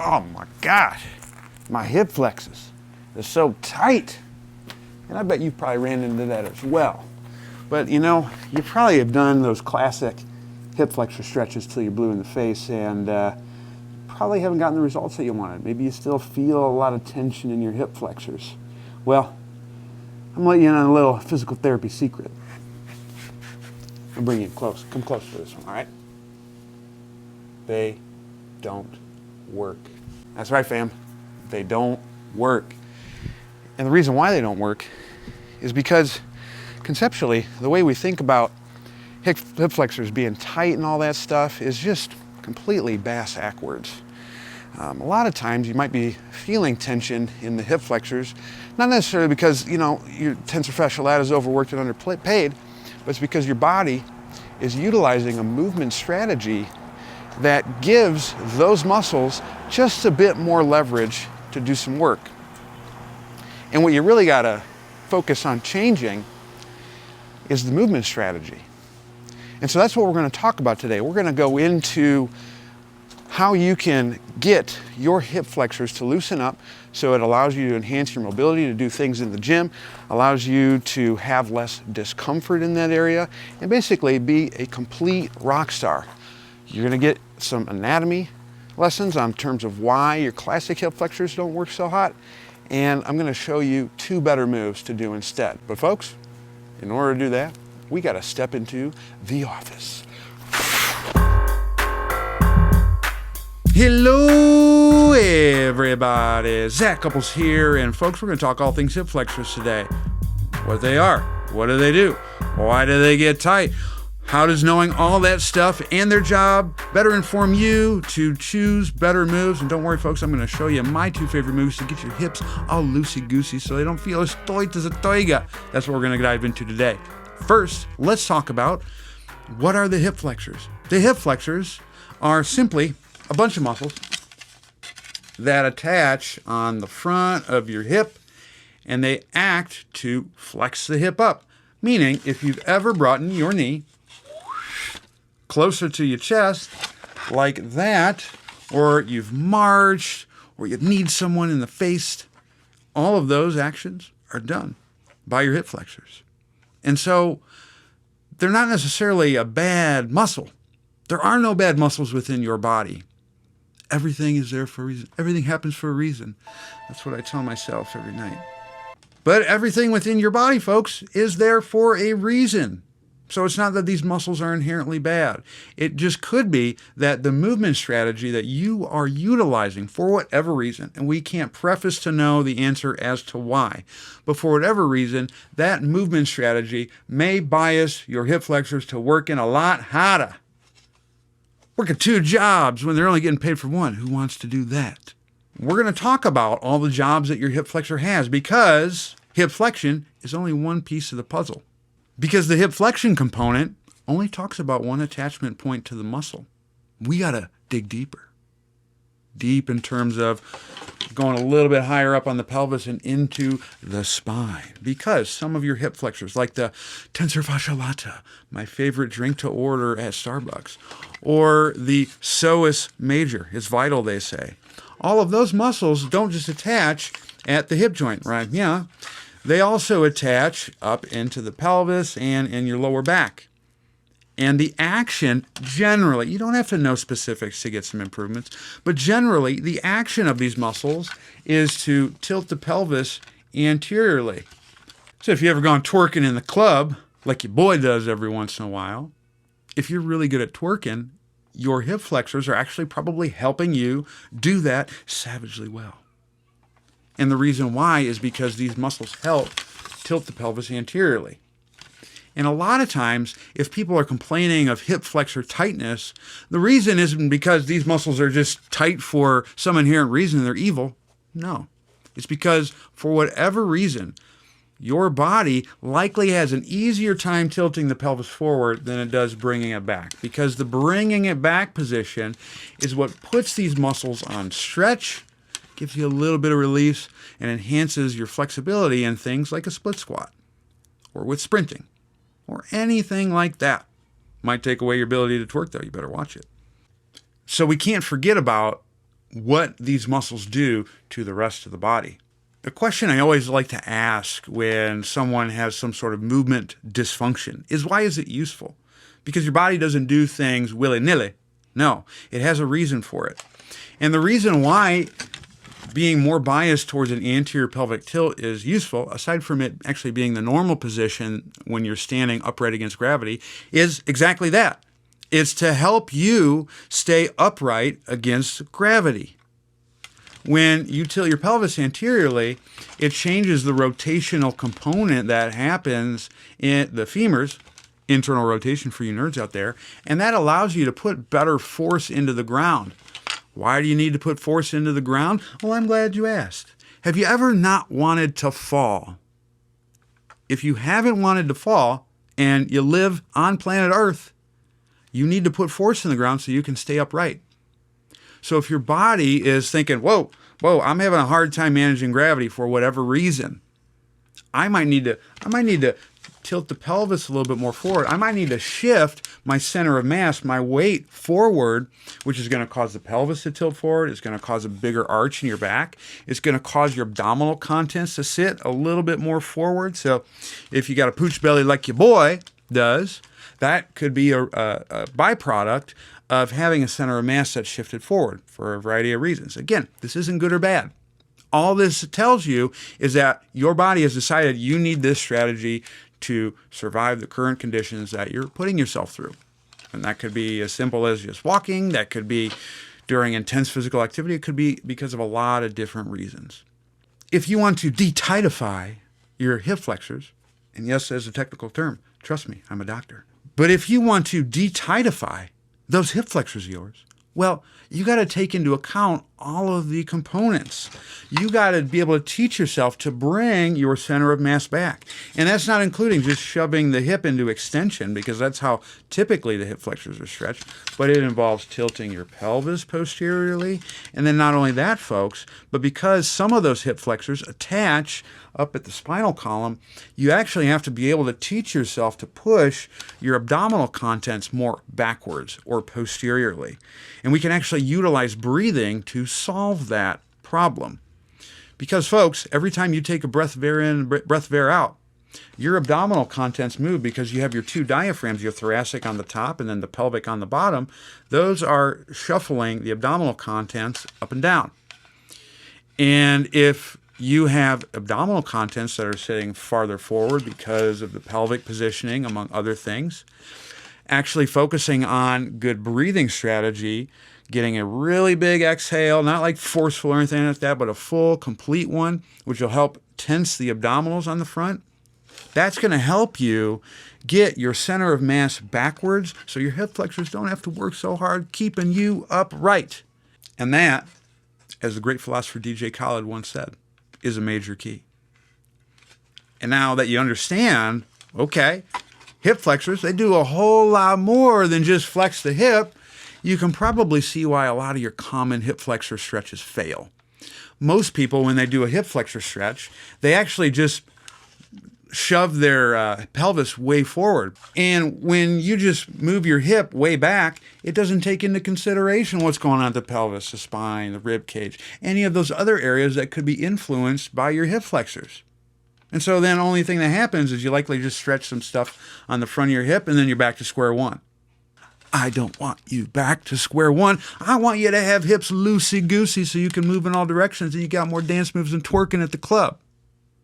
Oh my gosh, my hip flexors, they're so tight. And I bet you probably ran into that as well. But you know, you probably have done those classic hip flexor stretches till you're blue in the face and probably haven't gotten the results that you wanted. Maybe you still feel a lot of tension in your hip flexors. Well, I'm letting you in on a little physical therapy secret. I'll bring you close. Come close to this one, all right? They don't work. That's right, fam. They don't work. And the reason why they don't work is because conceptually, the way we think about hip flexors being tight and all that stuff is just completely bass-ackwards. A lot of times you might be feeling tension in the hip flexors, not necessarily because, you know, your tensor fasciae latae is overworked and underpaid, but it's because your body is utilizing a movement strategy that gives those muscles just a bit more leverage to do some work. And what you really got to focus on changing is the movement strategy. And so that's what we're going to talk about today. We're going to go into how you can get your hip flexors to loosen up so it allows you to enhance your mobility to do things in the gym, allows you to have less discomfort in that area, and basically be a complete rock star. You're going to get some anatomy lessons on terms of why your classic hip flexors don't work so hot, and I'm going to show you 2 better moves to do instead. But folks, in order to do that, we got to step into the office. Hello everybody, Zach Couples here, and folks, we're going to talk all things hip flexors today. What they are, what do they do, why do they get tight, how does knowing all that stuff and their job better inform you to choose better moves. And don't worry folks, I'm going to show you my 2 favorite moves to get your hips all loosey-goosey so they don't feel as tight as a toiga. That's what we're going to dive into today. First, let's talk about what are the hip flexors. The hip flexors are simply a bunch of muscles that attach on the front of your hip, and they act to flex the hip up. Meaning, if you've ever brought your knee closer to your chest like that, or you've marched, or you need someone in the face, all of those actions are done by your hip flexors. And so they're not necessarily a bad muscle. There are no bad muscles within your body. Everything is there for a reason. Everything happens for a reason. That's what I tell myself every night. But everything within your body, folks, is there for a reason. So it's not that these muscles are inherently bad. It just could be that the movement strategy that you are utilizing for whatever reason, and we can't preface to know the answer as to why, but for whatever reason, that movement strategy may bias your hip flexors to working a lot harder. Working 2 jobs when they're only getting paid for 1. Who wants to do that? We're going to talk about all the jobs that your hip flexor has because hip flexion is only one piece of the puzzle. Because the hip flexion component only talks about one attachment point to the muscle. We got to dig deeper. Deep in terms of going a little bit higher up on the pelvis and into the spine. Because some of your hip flexors, like the tensor fasciae latae, my favorite drink to order at Starbucks, or the psoas major, it's vital, they say. All of those muscles don't just attach at the hip joint, right? Yeah. They also attach up into the pelvis and in your lower back. And the action, generally, you don't have to know specifics to get some improvements, but generally, the action of these muscles is to tilt the pelvis anteriorly. So if you ever gone twerking in the club, like your boy does every once in a while, if you're really good at twerking, your hip flexors are actually probably helping you do that savagely well. And the reason why is because these muscles help tilt the pelvis anteriorly. And a lot of times, if people are complaining of hip flexor tightness, the reason isn't because these muscles are just tight for some inherent reason, they're evil. No. It's because for whatever reason, your body likely has an easier time tilting the pelvis forward than it does bringing it back. Because the bringing it back position is what puts these muscles on stretch, gives you a little bit of release, and enhances your flexibility in things like a split squat, or with sprinting, or anything like that. Might take away your ability to twerk though, you better watch it. So we can't forget about what these muscles do to the rest of the body. The question I always like to ask when someone has some sort of movement dysfunction is, why is it useful? Because your body doesn't do things willy-nilly. No, it has a reason for it. And the reason why being more biased towards an anterior pelvic tilt is useful, aside from it actually being the normal position when you're standing upright against gravity, is exactly that. It's to help you stay upright against gravity. When you tilt your pelvis anteriorly, it changes the rotational component that happens in the femurs, internal rotation for you nerds out there, and that allows you to put better force into the ground. Why do you need to put force into the ground? Well, I'm glad you asked. Have you ever not wanted to fall? If you haven't wanted to fall and you live on planet Earth, you need to put force in the ground so you can stay upright. So if your body is thinking, whoa, I'm having a hard time managing gravity for whatever reason, I might need to tilt the pelvis a little bit more forward. I might need to shift my center of mass, my weight forward, which is going to cause the pelvis to tilt forward. It's going to cause a bigger arch in your back. It's going to cause your abdominal contents to sit a little bit more forward. So if you got a pooch belly like your boy does, that could be a byproduct of having a center of mass that's shifted forward for a variety of reasons. Again, this isn't good or bad. All this tells you is that your body has decided you need this strategy to survive the current conditions that you're putting yourself through. And that could be as simple as just walking. That could be during intense physical activity. It could be because of a lot of different reasons. If you want to de-tightify your hip flexors, and yes, as a technical term, trust me, I'm a doctor. But if you want to de-tightify those hip flexors of yours, well, you got to take into account all of the components. You got to be able to teach yourself to bring your center of mass back. And that's not including just shoving the hip into extension, because that's how typically the hip flexors are stretched, but it involves tilting your pelvis posteriorly. And then not only that, folks, but because some of those hip flexors attach up at the spinal column, you actually have to be able to teach yourself to push your abdominal contents more backwards or posteriorly. And we can actually utilize breathing to solve that problem. Because, folks, every time you take a breath of air in, breath of air out, your abdominal contents move because you have your two diaphragms, your thoracic on the top and then the pelvic on the bottom. Those are shuffling the abdominal contents up and down. And if you have abdominal contents that are sitting farther forward because of the pelvic positioning, among other things, actually focusing on good breathing strategy, getting a really big exhale, not like forceful or anything like that, but a full, complete one, which will help tense the abdominals on the front. That's going to help you get your center of mass backwards so your hip flexors don't have to work so hard keeping you upright. And that, as the great philosopher DJ Khaled once said, is a major key. And now that you understand, okay, hip flexors, they do a whole lot more than just flex the hip, you can probably see why a lot of your common hip flexor stretches fail. Most people, when they do a hip flexor stretch, they actually just shove their pelvis way forward. And when you just move your hip way back, it doesn't take into consideration what's going on at the pelvis, the spine, the rib cage, any of those other areas that could be influenced by your hip flexors. And so then the only thing that happens is you likely just stretch some stuff on the front of your hip and then you're back to square one. I don't want you back to square one. I want you to have hips loosey-goosey so you can move in all directions and you got more dance moves than twerking at the club.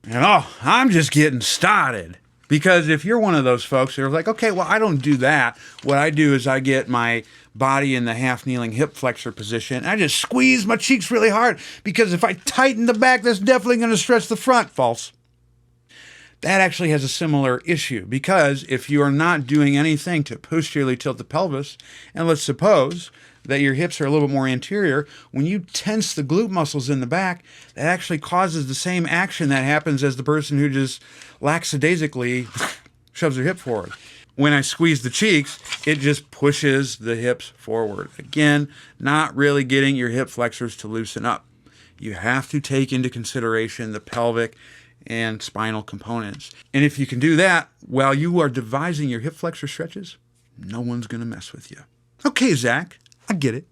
And I'm just getting started. Because if you're one of those folks that are like, okay, well, I don't do that. What I do is I get my body in the half-kneeling hip flexor position. And I just squeeze my cheeks really hard because if I tighten the back, that's definitely going to stretch the front. False. That actually has a similar issue because if you are not doing anything to posteriorly tilt the pelvis, and let's suppose that your hips are a little bit more anterior, when you tense the glute muscles in the back, that actually causes the same action that happens as the person who just lackadaisically shoves their hip forward. When I squeeze the cheeks, it just pushes the hips forward. Again, not really getting your hip flexors to loosen up. You have to take into consideration the pelvic and spinal components. And if you can do that while you are devising your hip flexor stretches, no one's going to mess with you. Okay, Zach, I get it.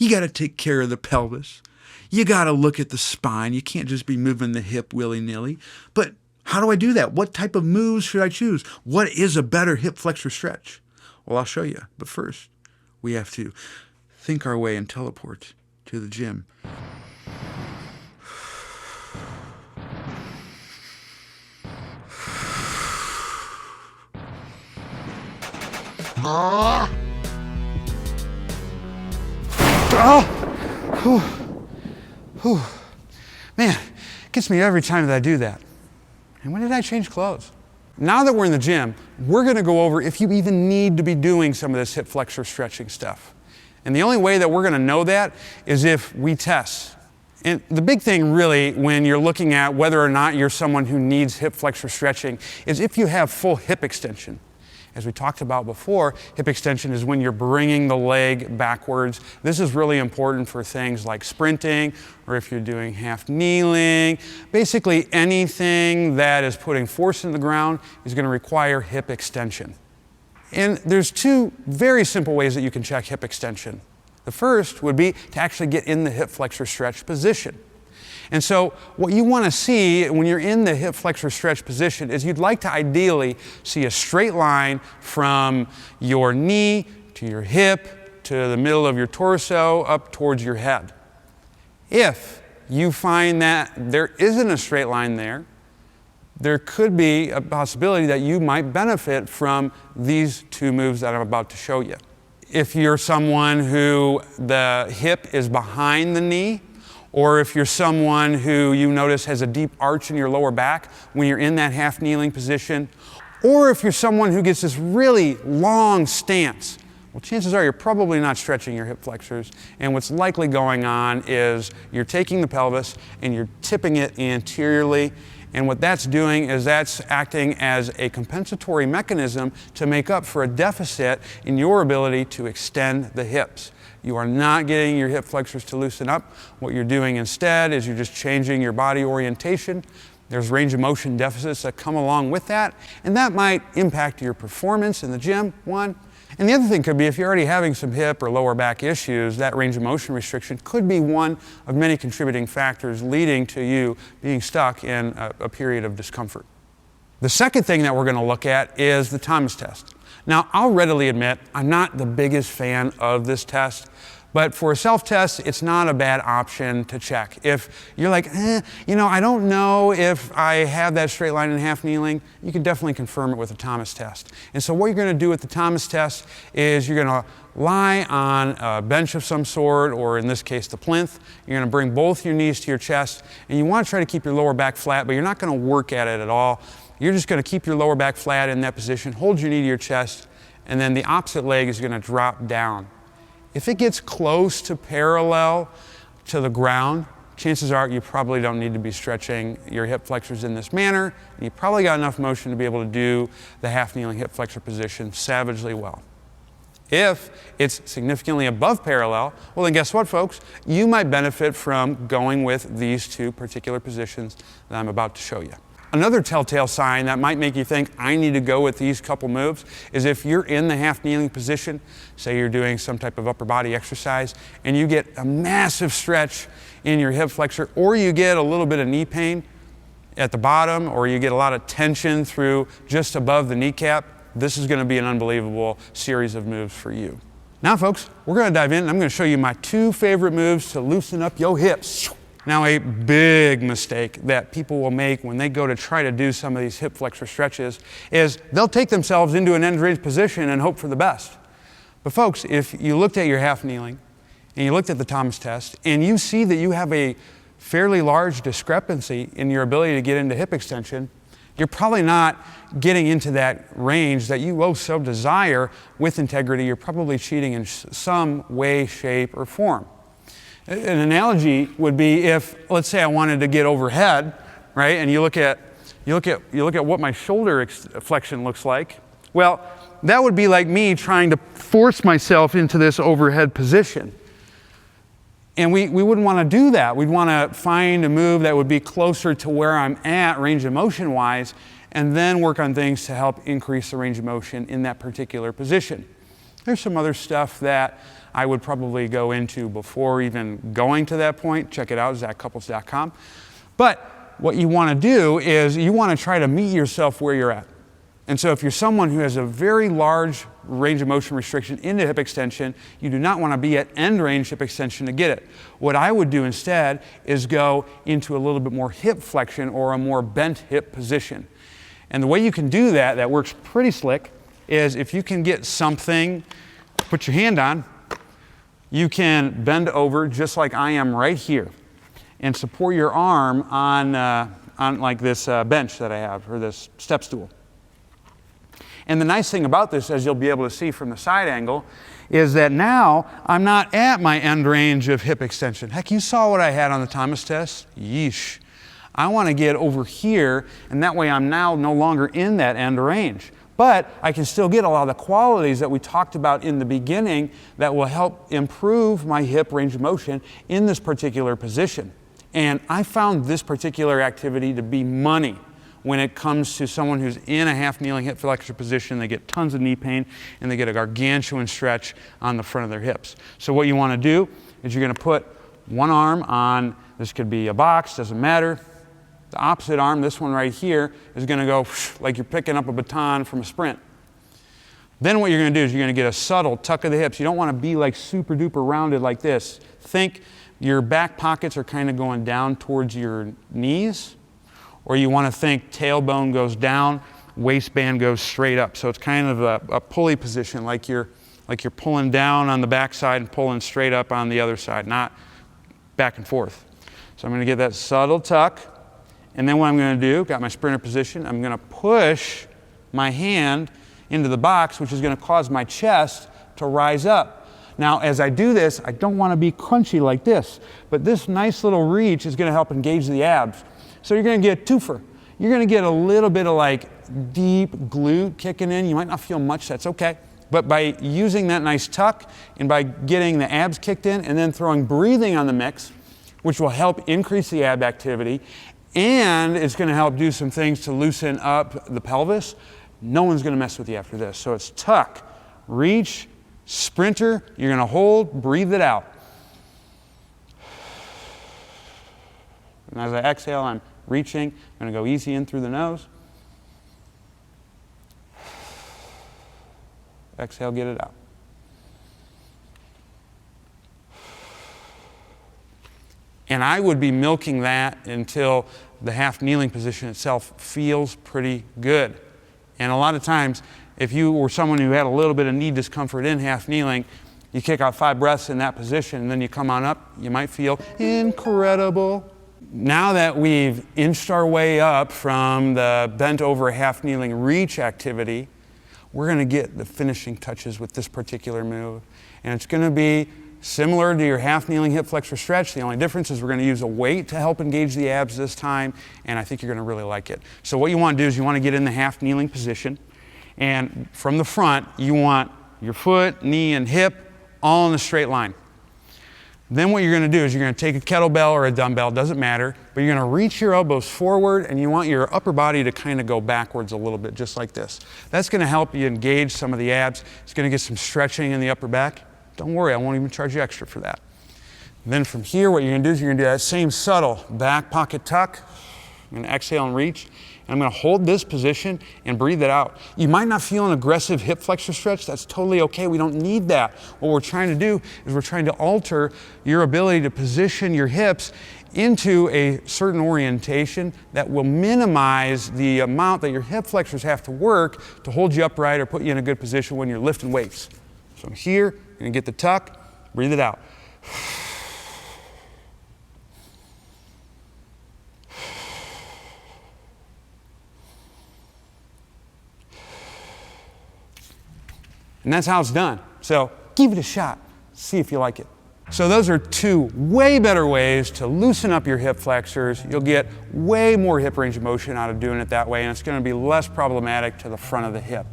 You got to take care of the pelvis. You got to look at the spine. You can't just be moving the hip willy-nilly. But how do I do that? What type of moves should I choose? What is a better hip flexor stretch? Well, I'll show you. But first, we have to think our way and teleport to the gym. Man, it gets me every time that I do that. And when did I change clothes? Now that we're in the gym, we're going to go over if you even need to be doing some of this hip flexor stretching stuff. And the only way that we're going to know that is if we test. And the big thing really when you're looking at whether or not you're someone who needs hip flexor stretching is if you have full hip extension. As we talked about before, hip extension is when you're bringing the leg backwards. This is really important for things like sprinting or if you're doing half kneeling. Basically anything that is putting force in the ground is going to require hip extension. And there's two very simple ways that you can check hip extension. The first would be to actually get in the hip flexor stretch position. And so what you want to see when you're in the hip flexor stretch position is you'd like to ideally see a straight line from your knee to your hip to the middle of your torso up towards your head. If you find that there isn't a straight line there, there could be a possibility that you might benefit from these two moves that I'm about to show you. If you're someone who the hip is behind the knee, or if you're someone who you notice has a deep arch in your lower back when you're in that half kneeling position, or if you're someone who gets this really long stance, well, chances are you're probably not stretching your hip flexors, and what's likely going on is you're taking the pelvis and you're tipping it anteriorly, and what that's doing is that's acting as a compensatory mechanism to make up for a deficit in your ability to extend the hips. You are not getting your hip flexors to loosen up. What you're doing instead is you're just changing your body orientation. There's range of motion deficits that come along with that, and that might impact your performance in the gym, one. And the other thing could be if you're already having some hip or lower back issues, that range of motion restriction could be one of many contributing factors leading to you being stuck in a period of discomfort. The second thing that we're going to look at is the Thomas test. Now, I'll readily admit I'm not the biggest fan of this test, but for a self-test, it's not a bad option to check. If you're like, I don't know if I have that straight line in half kneeling, you can definitely confirm it with a Thomas test. And so what you're going to do with the Thomas test is you're going to lie on a bench of some sort, or in this case, the plinth. You're going to bring both your knees to your chest, and you want to try to keep your lower back flat, but you're not going to work at it at all. You're just going to keep your lower back flat in that position, hold your knee to your chest, and then the opposite leg is going to drop down. If it gets close to parallel to the ground, chances are you probably don't need to be stretching your hip flexors in this manner, and you probably got enough motion to be able to do the half kneeling hip flexor position savagely well. If it's significantly above parallel, well then guess what, folks? You might benefit from going with these two particular positions that I'm about to show you. Another telltale sign that might make you think I need to go with these couple moves is if you're in the half kneeling position, say you're doing some type of upper body exercise, and you get a massive stretch in your hip flexor, or you get a little bit of knee pain at the bottom, or you get a lot of tension through just above the kneecap, this is going to be an unbelievable series of moves for you. Now, folks, we're going to dive in, and I'm going to show you my two favorite moves to loosen up your hips. Now, a big mistake that people will make when they go to try to do some of these hip flexor stretches is they'll take themselves into an end raised position and hope for the best. But folks, if you looked at your half kneeling and you looked at the Thomas test and you see that you have a fairly large discrepancy in your ability to get into hip extension, you're probably not getting into that range that you oh so desire with integrity. You're probably cheating in some way, shape, or form. An analogy would be if, let's say I wanted to get overhead, right? And you look at what my shoulder flexion looks like. Well, that would be like me trying to force myself into this overhead position. And we wouldn't want to do that. We'd want to find a move that would be closer to where I'm at range of motion wise, and then work on things to help increase the range of motion in that particular position. There's some other stuff that I would probably go into before even going to that point. Check it out, zachcouples.com. But what you want to do is you want to try to meet yourself where you're at. And so if you're someone who has a very large range of motion restriction into hip extension, you do not want to be at end range hip extension to get it. What I would do instead is go into a little bit more hip flexion or a more bent hip position. And the way you can do that, that works pretty slick, is if you can get something to put your hand on, you can bend over just like I am right here and support your arm on like this bench that I have, or this step stool. And the nice thing about this, as you'll be able to see from the side angle, is that now I'm not at my end range of hip extension. Heck, you saw what I had on the Thomas test. Yeesh. I want to get over here, and that way I'm now no longer in that end range. But I can still get a lot of the qualities that we talked about in the beginning that will help improve my hip range of motion in this particular position. And I found this particular activity to be money when it comes to someone who's in a half kneeling hip flexor position. They get tons of knee pain and they get a gargantuan stretch on the front of their hips. So what you want to do is you're going to put one arm on, this could be a box, doesn't matter. The opposite arm, this one right here, is going to go like you're picking up a baton from a sprint. Then what you're going to do is you're going to get a subtle tuck of the hips. You don't want to be like super duper rounded like this. Think your back pockets are kind of going down towards your knees. Or you want to think tailbone goes down, waistband goes straight up. So it's kind of a pulley position, like you're pulling down on the back side and pulling straight up on the other side, not back and forth. So I'm going to get that subtle tuck. And then what I'm going to do, got my sprinter position, I'm going to push my hand into the box, which is going to cause my chest to rise up. Now, as I do this, I don't want to be crunchy like this, but this nice little reach is going to help engage the abs. So you're going to get a twofer. You're going to get a little bit of like deep glute kicking in. You might not feel much, that's okay. But by using that nice tuck and by getting the abs kicked in and then throwing breathing on the mix, which will help increase the ab activity, and it's going to help do some things to loosen up the pelvis, no one's going to mess with you after this. So it's tuck, reach, sprinter, you're going to hold, breathe it out. And as I exhale, I'm reaching. I'm going to go easy in through the nose. Exhale, get it out. And I would be milking that until the half kneeling position itself feels pretty good. And a lot of times, if you were someone who had a little bit of knee discomfort in half kneeling, you kick out 5 breaths in that position, and then you come on up, you might feel incredible. Now that we've inched our way up from the bent over half kneeling reach activity, we're going to get the finishing touches with this particular move. And it's going to be similar to your half kneeling hip flexor stretch. The only difference is we're going to use a weight to help engage the abs this time, and I think you're going to really like it. So what you want to do is you want to get in the half kneeling position, and from the front you want your foot, knee, and hip all in a straight line. Then what you're going to do is you're going to take a kettlebell or a dumbbell, doesn't matter, but you're going to reach your elbows forward and you want your upper body to kind of go backwards a little bit, just like this. That's going to help you engage some of the abs. It's going to get some stretching in the upper back. Don't worry, I won't even charge you extra for that. And then from here, what you're going to do is you're going to do that same subtle back pocket tuck. I'm going to exhale and reach. And I'm going to hold this position and breathe it out. You might not feel an aggressive hip flexor stretch. That's totally okay. We don't need that. What we're trying to do is we're trying to alter your ability to position your hips into a certain orientation that will minimize the amount that your hip flexors have to work to hold you upright or put you in a good position when you're lifting weights. So I'm here, I'm going to get the tuck, breathe it out. And that's how it's done. So give it a shot. See if you like it. So those are 2 way better ways to loosen up your hip flexors. You'll get way more hip range of motion out of doing it that way, and it's going to be less problematic to the front of the hip.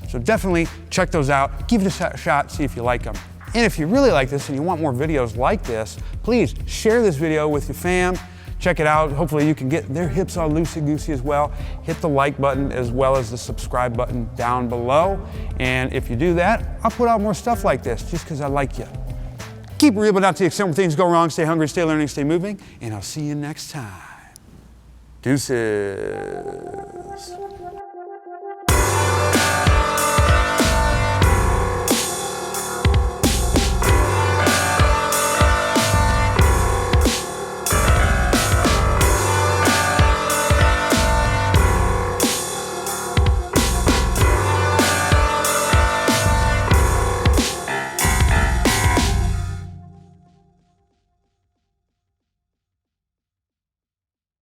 So definitely check those out. Give it a shot. See if you like them. And if you really like this and you want more videos like this, please share this video with your fam. Check it out. Hopefully you can get their hips all loosey-goosey as well. Hit the like button as well as the subscribe button down below. And if you do that, I'll put out more stuff like this just because I like you. Keep it real, but not to the extent when things go wrong. Stay hungry, stay learning, stay moving. And I'll see you next time. Deuces.